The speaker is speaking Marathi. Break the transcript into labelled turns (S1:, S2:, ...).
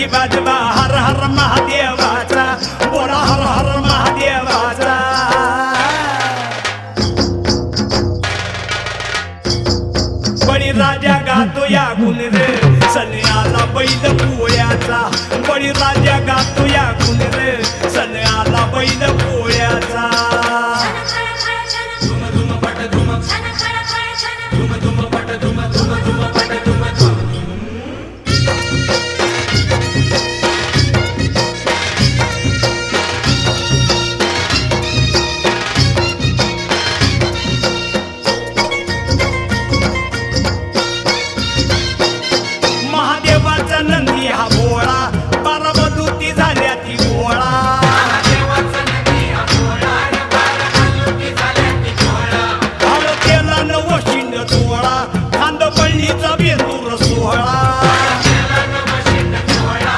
S1: डुलकी वाजवा हर हर महादेवाचा, बोला हर हर महादेवाचा. बळीराजा गातो या गुण रे, सण आला बैल पोळ्याचा. बळीराजा गातो या गुण रे, सण आला बैल